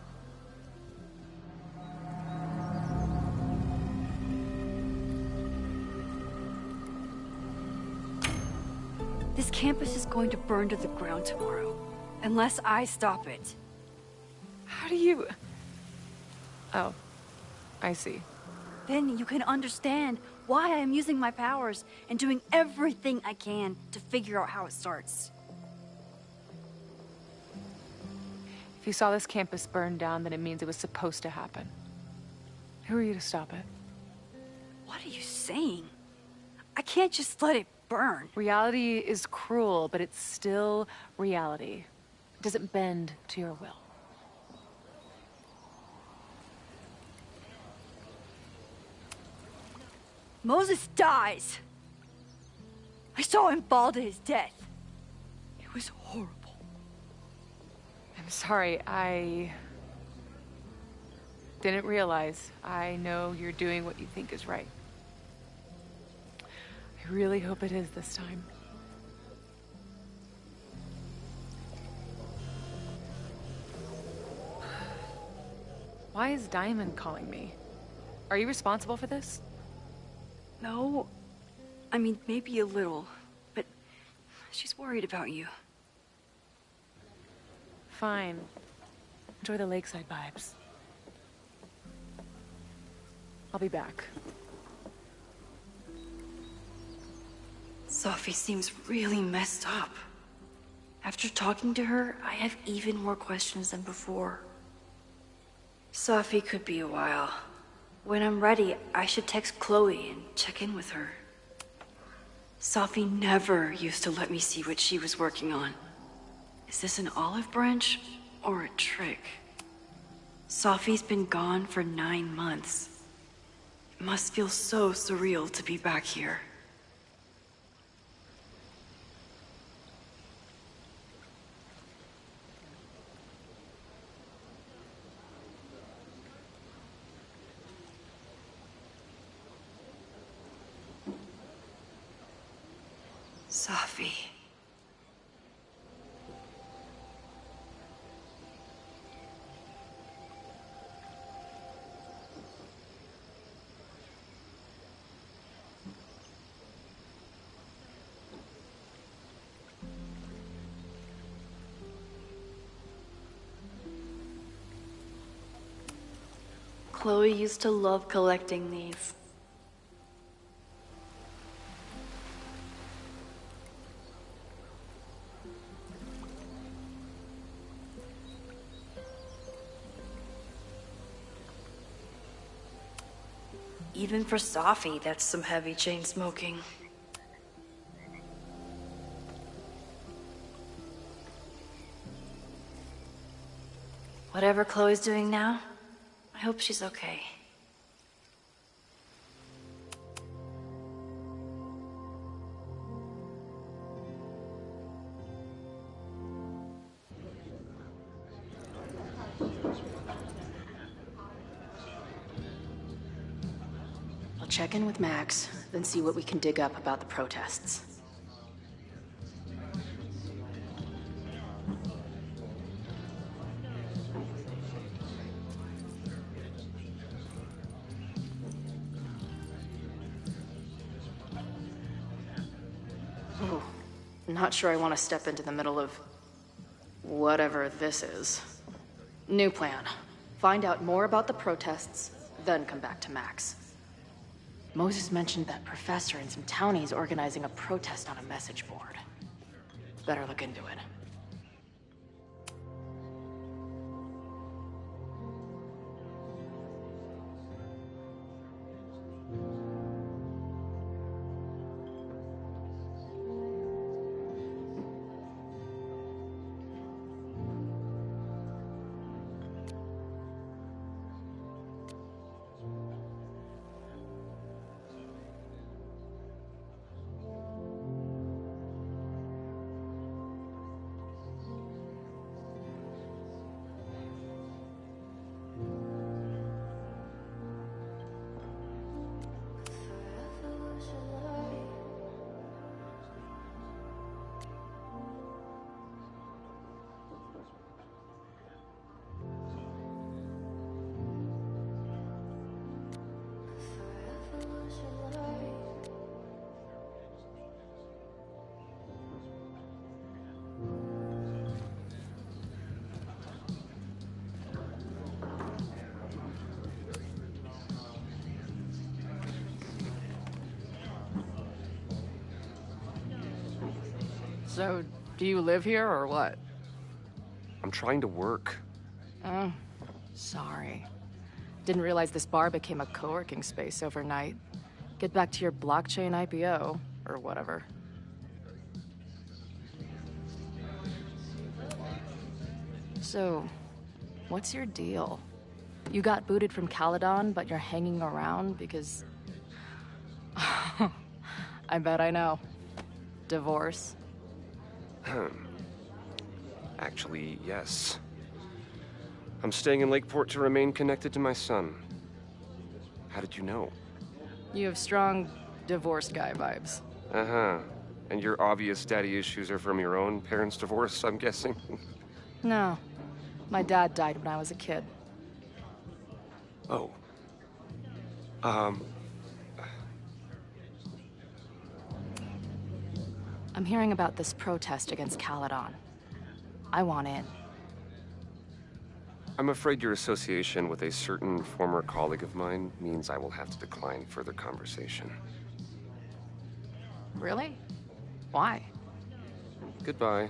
This campus is going to burn to the ground tomorrow, unless I stop it. How do you... Oh, I see. Then you can understand why I am using my powers and doing everything I can to figure out how it starts. If you saw this campus burn down, then it means it was supposed to happen. Who are you to stop it? What are you saying? I can't just let it burn. Reality is cruel, but it's still reality. It doesn't bend to your will. Moses dies. I saw him fall to his death. It was horrible. I'm sorry, I didn't realize. I know you're doing what you think is right. I really hope it is this time. Why is Diamond calling me? Are you responsible for this? No. I mean, maybe a little, but she's worried about you. Fine. Enjoy the lakeside vibes. I'll be back. Safi seems really messed up. After talking to her, I have even more questions than before. Safi could be a while. When I'm ready, I should text Chloe and check in with her. Safi never used to let me see what she was working on. Is this an olive branch or a trick? Safi's been gone for 9 months. It must feel so surreal to be back here. Safi. Chloe used to love collecting these. Even for Safi, that's some heavy chain smoking. Whatever Chloe's doing now, I hope she's okay. I'll check in with Max, then see what we can dig up about the protests. Ooh, not sure I want to step into the middle of whatever this is. New plan. Find out more about the protests, then come back to Max. Moses mentioned that professor and some townies organizing a protest on a message board. Better look into it. So, do you live here or what? I'm trying to work. Oh, sorry. Didn't realize this bar became a co-working space overnight. Get back to your blockchain IPO, or whatever. So, what's your deal? You got booted from Caledon, but you're hanging around because... I bet I know. Divorce. Actually, yes. I'm staying in Lakeport to remain connected to my son. How did you know? You have strong divorced guy vibes. Uh-huh. And your obvious daddy issues are from your own parents' divorce, I'm guessing? No. My dad died when I was a kid. Oh. I'm hearing about this protest against Caledon. I want in. I'm afraid your association with a certain former colleague of mine means I will have to decline further conversation. Really? Why? Goodbye.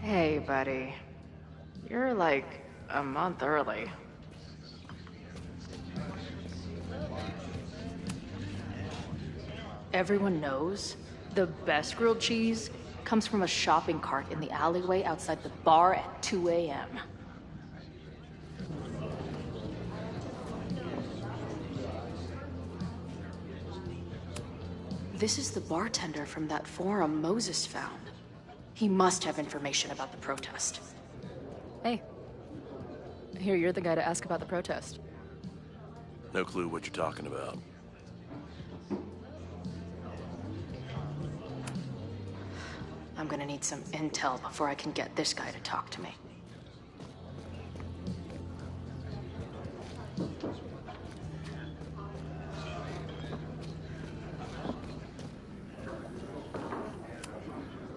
Hey, buddy. You're like a month early. Everyone knows the best grilled cheese comes from a shopping cart in the alleyway outside the bar at 2 a.m. This is the bartender from that forum Moses found. He must have information about the protest. Hey. I hear you're the guy to ask about the protest. No clue what you're talking about. I'm gonna need some intel before I can get this guy to talk to me.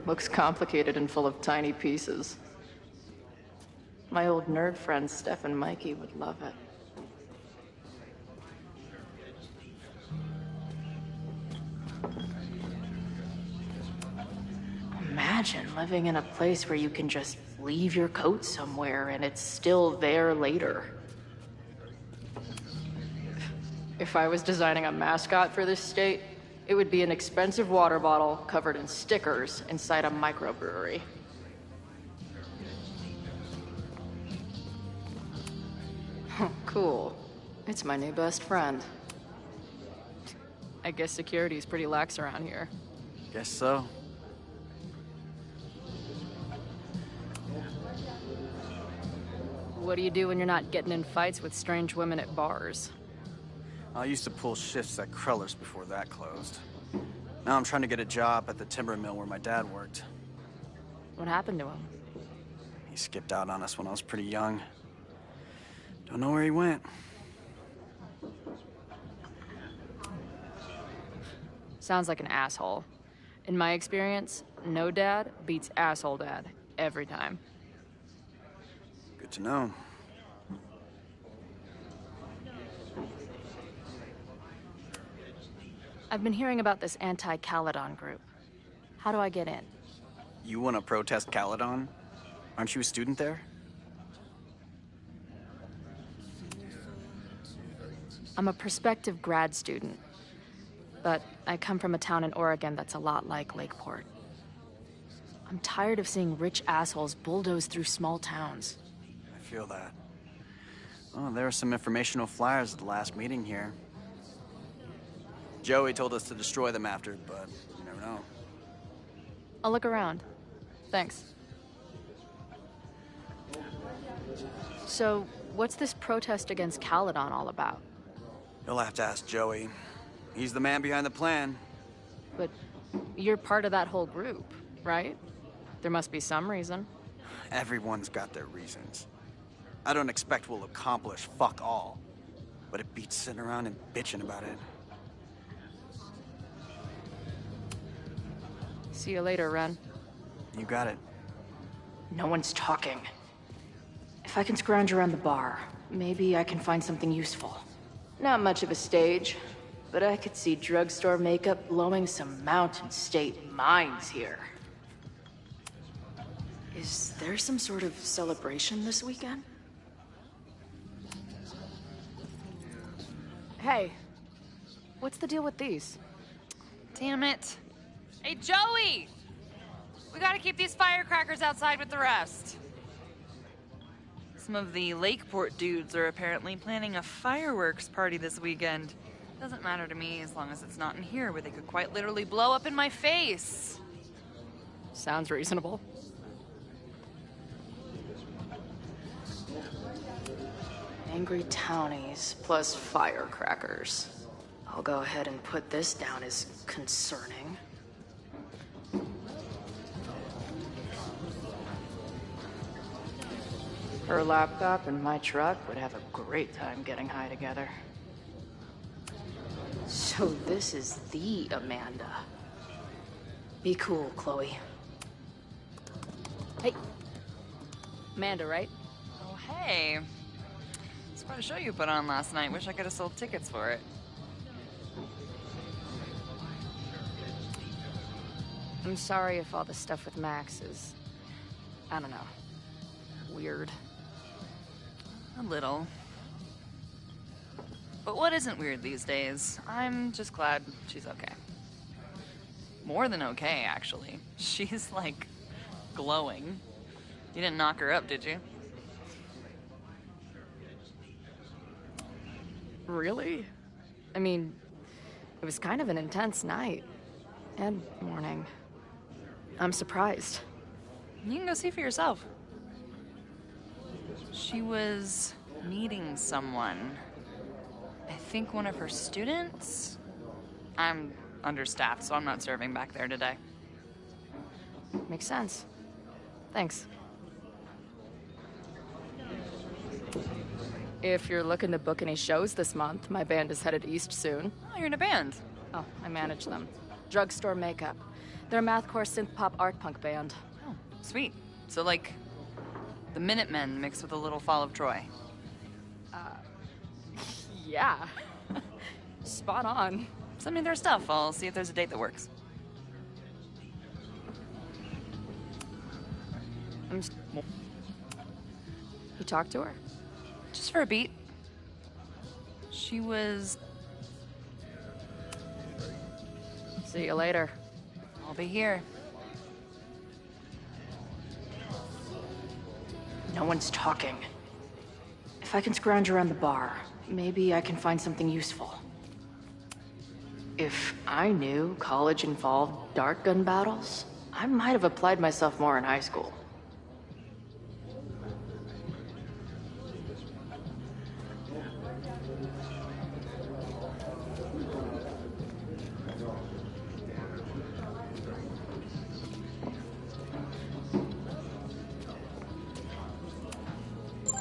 Looks complicated and full of tiny pieces. My old nerd friends Steph and Mikey would love it. Imagine living in a place where you can just leave your coat somewhere and it's still there later. If I was designing a mascot for this state, it would be an expensive water bottle covered in stickers inside a microbrewery. Cool. It's my new best friend. I guess security's pretty lax around here. Guess so. What do you do when you're not getting in fights with strange women at bars? I used to pull shifts at Kreller's before that closed. Now I'm trying to get a job at the timber mill where my dad worked. What happened to him? He skipped out on us when I was pretty young. Don't know where he went. Sounds like an asshole. In my experience, no dad beats asshole dad every time. Good to know. I've been hearing about this anti-Caledon group. How do I get in? You want to protest Caledon? Aren't you a student there? I'm a prospective grad student, but I come from a town in Oregon that's a lot like Lakeport. I'm tired of seeing rich assholes bulldoze through small towns. I feel that. Oh, there were some informational flyers at the last meeting here. Joey told us to destroy them after, but you never know. I'll look around. Thanks. So, what's this protest against Caledon all about? You'll have to ask Joey. He's the man behind the plan. But you're part of that whole group, right? There must be some reason. Everyone's got their reasons. I don't expect we'll accomplish fuck all, but it beats sitting around and bitching about it. See you later, Ren. You got it. No one's talking. If I can scrounge around the bar, maybe I can find something useful. Not much of a stage, but I could see drugstore makeup blowing some Mountain State minds here. Is there some sort of celebration this weekend? Hey, what's the deal with these? Damn it. Hey, Joey! We gotta keep these firecrackers outside with the rest. Some of the Lakeport dudes are apparently planning a fireworks party this weekend. Doesn't matter to me as long as it's not in here where they could quite literally blow up in my face. Sounds reasonable. Angry townies plus firecrackers. I'll go ahead and put this down as concerning. Her laptop and my truck would have a great time getting high together. So this is the Amanda. Be cool, Chloe. Hey. Amanda, right? Oh, hey. It's quite a show you put on last night. Wish I could have sold tickets for it. I'm sorry if all the stuff with Max is, I don't know, weird. A little. But what isn't weird these days? I'm just glad she's okay. More than okay, actually. She's, like, glowing. You didn't knock her up, did you? Really? I mean, it was kind of an intense night. And morning. I'm surprised. You can go see for yourself. She was meeting someone. I think one of her students? I'm understaffed, so I'm not serving back there today. Makes sense. Thanks. If you're looking to book any shows this month, my band is headed east soon. Oh, you're in a band? Oh, I manage them. Drugstore Makeup. They're a mathcore synth-pop art punk band. Oh, sweet. So, like, the Minutemen mixed with a little Fall of Troy. Yeah. Spot on. Send me their stuff. I'll see if there's a date that works. You talked to her? Just for a beat. She was... See you later. I'll be here. No one's talking. If I can scrounge around the bar, maybe I can find something useful. If I knew college involved dart gun battles, I might have applied myself more in high school.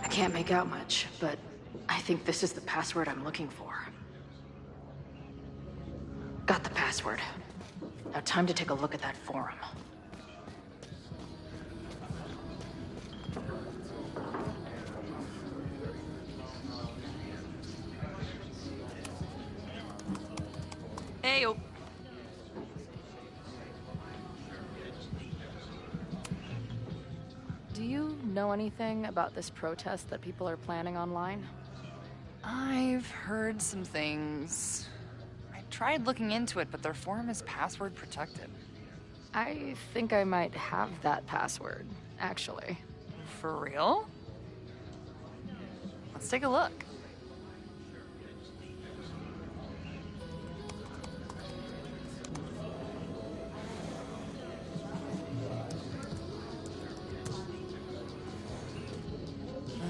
I can't make out much, but I think this is the password I'm looking for. Got the password. Now time to take a look at that forum. Heyo. Do you know anything about this protest that people are planning online? I've heard some things. I tried looking into it, but their forum is password protected. I think I might have that password, actually. For real? Let's take a look.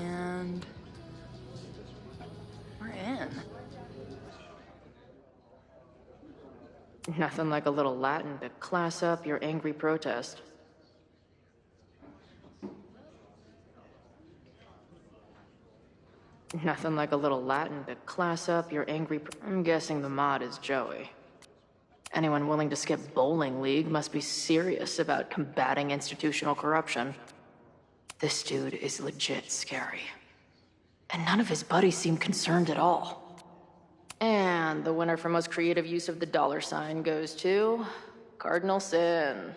And we're in. Nothing like a little Latin to class up your angry protest. Nothing like a little Latin to class up your angry I'm guessing the mod is Joey. Anyone willing to skip bowling league must be serious about combating institutional corruption. This dude is legit scary. And none of his buddies seem concerned at all. And the winner for most creative use of the $sign goes to Cardinal Sin.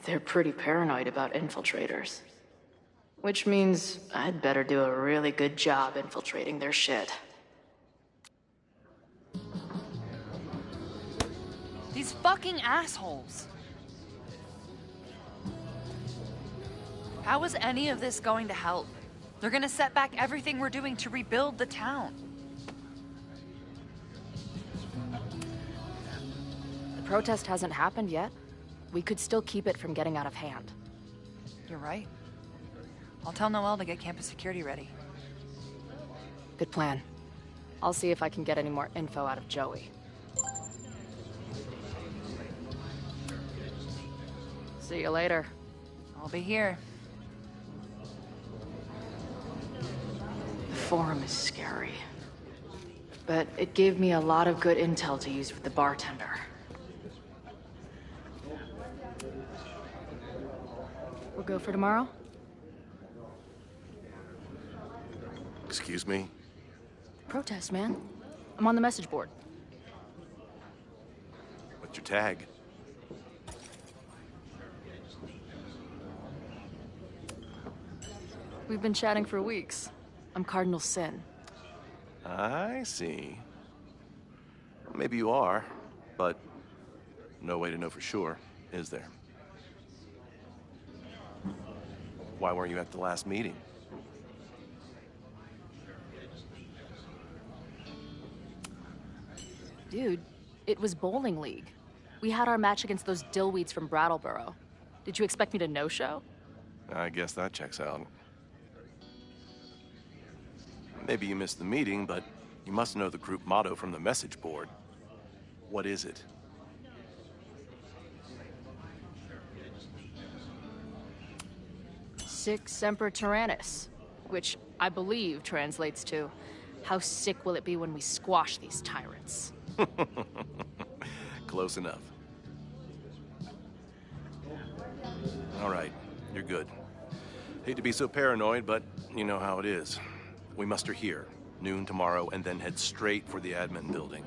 They're pretty paranoid about infiltrators. Which means I'd better do a really good job infiltrating their shit. These fucking assholes. How is any of this going to help? They're gonna set back everything we're doing to rebuild the town. The protest hasn't happened yet. We could still keep it from getting out of hand. You're right. I'll tell Noelle to get campus security ready. Good plan. I'll see if I can get any more info out of Joey. See you later. I'll be here. The forum is scary. But it gave me a lot of good intel to use with the bartender. We'll go for tomorrow? Excuse me? Protest, man. I'm on the message board. What's your tag? We've been chatting for weeks. I'm Cardinal Sin. I see. Maybe you are, but no way to know for sure, is there? Why weren't you at the last meeting? Dude, it was bowling league. We had our match against those dillweeds from Brattleboro. Did you expect me to no-show? I guess that checks out. Maybe you missed the meeting, but you must know the group motto from the message board. What is it? Sic Semper Tyrannis, which I believe translates to, how sick will it be when we squash these tyrants? Close enough. All right, you're good. Hate to be so paranoid, but you know how it is. We muster here, noon tomorrow, and then head straight for the admin building.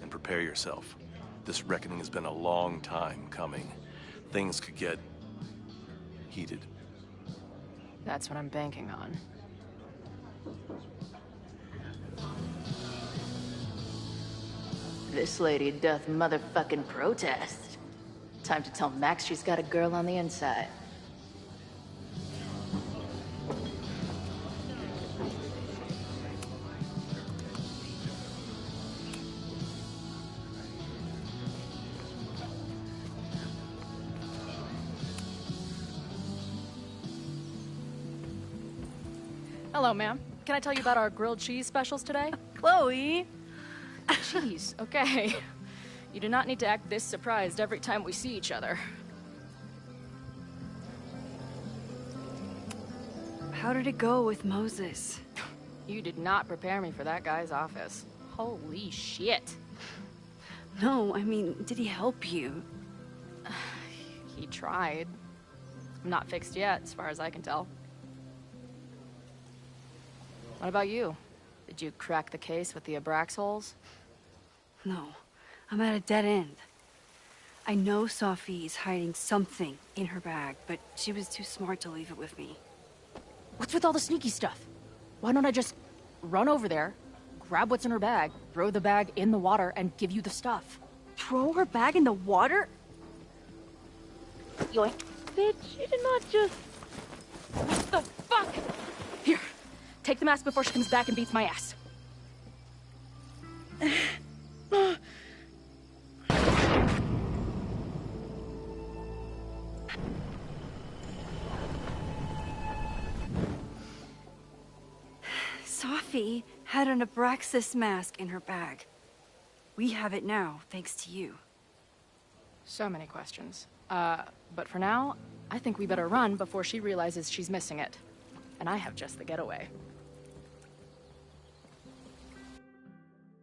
And prepare yourself. This reckoning has been a long time coming. Things could get heated. That's what I'm banking on. This lady doth motherfucking protest. Time to tell Max she's got a girl on the inside. Hello, ma'am. Can I tell you about our grilled cheese specials today? Chloe! Cheese, okay. You do not need to act this surprised every time we see each other. How did it go with Moses? You did not prepare me for that guy's office. Holy shit. No, I mean, did he help you? He tried. Not fixed yet, as far as I can tell. What about you? Did you crack the case with the Abrax holes? No, I'm at a dead end. I know Safi is hiding something in her bag, but she was too smart to leave it with me. What's with all the sneaky stuff? Why don't I just run over there, grab what's in her bag, throw the bag in the water, and give you the stuff? Throw her bag in the water? Yoink. Bitch, you did not just... What the fuck? Here, take the mask before she comes back and beats my ass. Safi had an Abraxas mask in her bag. We have it now, thanks to you. So many questions. But for now, I think we better run before she realizes she's missing it. And I have just the getaway.